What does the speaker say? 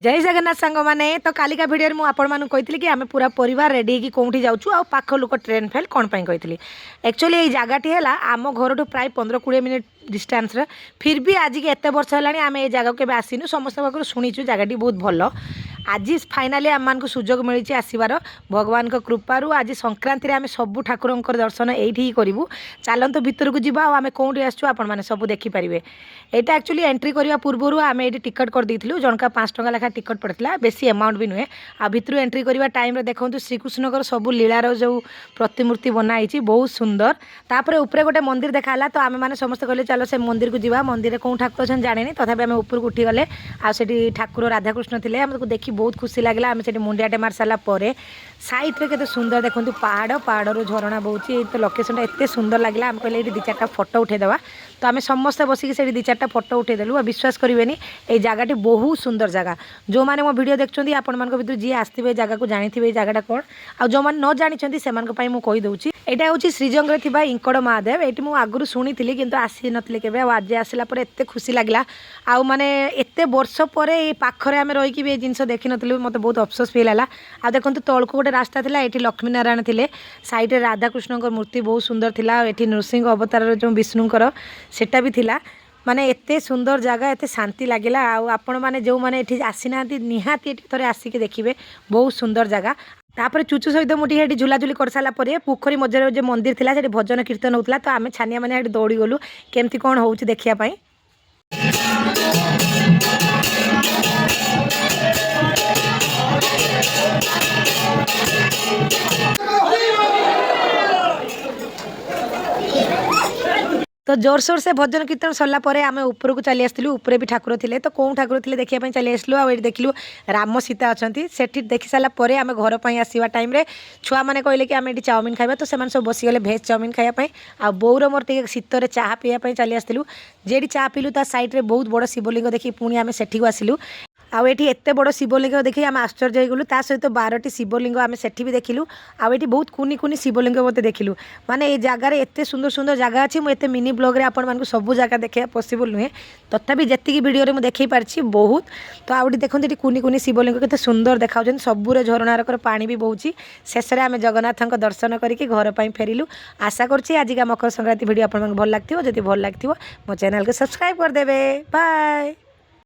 जय जगन्नाथ सांग मैंने तो कालिका भिडियो में मुझे कि आम पूरा परिवार रेडी होगी कौटी जाऊँ आ पाख लोक ट्रेन फेल कौन कही एक्चुअली ये जगहटी है आम घर प्राय 15-20 मिनिट डिस्टेंस फिर भी आज के एत वर्ष है आम ये जगह के आसीनु समस्त पाखर शुणीचु जगहटी बहुत भल आज फाइनाली आम मानक सुजोग मिली आसबार भगवान कृपारू आज संक्रांति आम सब ठाकुर दर्शन यही करूँ चलत भितर को जी आम कौटी आसू आपने सब देखिपारे यहाँ एक्चुअली एंट्री करने पूर्व आम ये टिकट कर देलु जनका 5 टंका लेखा टिकट पड़ता बेसी अमाउंट भी नुहे आ भितर एंट्री करने टाइम देखो श्रीकृष्ण सब लीलार जो प्रतिमूर्ति बनाई बहुत सुंदर तापर ऊपर गोटे मंदिर देखा तो आम मैंने समस्त कहले चलो से मंदिर को जीवा मंदिर कौन ठाकुर अच्छे जाने तथापि आम ऊपर को उठीगले आठी ठाकुर राधाकृष्ण थे आमको देखी बहुत खुशी लगे आम से मुंडियाटे मार सारापर सैड में केते सुंदर देखो पहाड़ पहाड़ झरणा बोची तो लोकेशन एत सुंदर लगे आम कहले ये 2-4 फोटो उठेदेवा तो आम समस्ते बसिक 2-4 फोटो उठेदेलु विश्वास करेंगे ये जगह बहुत सुंदर जगह जो मैंने मो वीडियो देखते आपण मान भर जी आसते जगह को जानी जगह कौन आ जो मैंने न जानी से कहीदे यहाँ हूँ श्रीजंगे थी इंकड़ महादेव ये मुझे आगुरी शुणी कि आसी नी के आज आसला एत खुशी लगला आउ माने एत वर्ष पर पाखरे आम रहीकि ये जिन देखी नी मत बहुत अफसोस फील है आ देखो तौक गोटे रास्ता था ये लक्ष्मी नारायण थे साइड राधाकृष्ण मूर्ति बहुत सुंदर थिला ये नृसिंह अवतार जो विष्णुकर सेटा भी थिला माने एते सुंदर जगह एते शांति लगिला आपण माने जो माने एठी आसी ना निहाती एठी थरे आसिक देखिबे बहुत सुंदर जगह तापर चुचु सहित मुझे ये झुलाझुली कर सारा पोखरी मझे जो मंदिर थिला सेठी भजन कीर्तन होता तो आम छानिया मैंने दौड़ी गलु केमती कौन हो देखिया तो जोरसोर से भजन कीर्तन सरला आम ऊपर को चली आसलु ऊपर भी ठाकुर थे तो कौन ठाकुर थे देखा चली आसलु आ देखलु राम सीता अच्छा से देखी सारापर आम घर पर आसवा टाइम छुआ मैंने कहले कि आम ये चाउमिन खावा तो सब बसीगले भेज चाउमिन खायापी आ बोर मोर टे शीतर चाह पीवाई चली आसलु जेडी चाह पीलु ता साइड में बहुत बड़ शिवलिंग देखी पुणी आम सेठी को आसलु आउ ये एत बड़ शिवलिंग देखिए आम आश्चर्य हो गलु ता सहित 12टी शिवलिंग आम सेठी भी देखिलु आउ ये बहुत कुनी कुनी शिवलिंग मत देखिलु माने ये जगार एत सुंदर सुंदर जगह अच्छी मुझे मिनी ब्लॉग रे आपण मानकु सब जगह देखा पॉसिबल नुहे तथापि जी वीडियो मुझे देखी पार्ची बहुत तो आउटी देखते ये कुनी कुनी शिवलिंग केते सुंदर देखा सबूरे झरणार पानी भी बहुची शेष में आम जगन्नाथ दर्शन करके घर पर फेरिलु आशा करछि आज का मकर संक्रांति वीडियो आपको भल लगी जब भल लगी मो चैनल को सब्सक्राइब करदेवे बाय।